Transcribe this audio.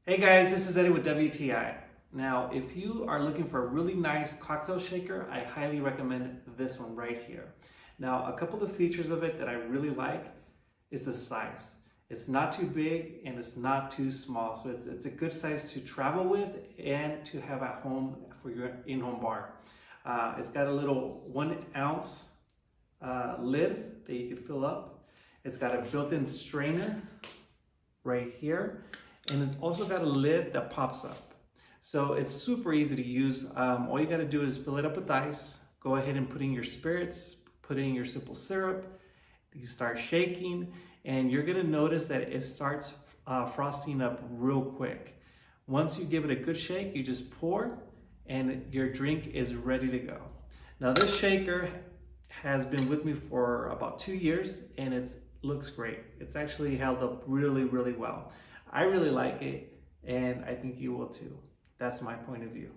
Hey guys, this is Eddie with WTI. Now, if you are looking for a really nice cocktail shaker, I highly recommend this one right here. Now, a couple of the features of it that I really like is the size. It's not too big and it's not too small, so it's a good size to travel with and to have at home for your in-home bar. It's got a little 1 ounce lid that you can fill up. It's got a built-in strainer right here. And it's also got a lid that pops up. So it's super easy to use. All you gotta do is fill it up with ice, go ahead and put in your spirits, put in your simple syrup, you start shaking, and you're gonna notice that it starts frosting up real quick. Once you give it a good shake, you just pour, and your drink is ready to go. Now this shaker has been with me for about 2 years, and it looks great. It's actually held up really, really well. I really like it, and I think you will too. That's my point of view.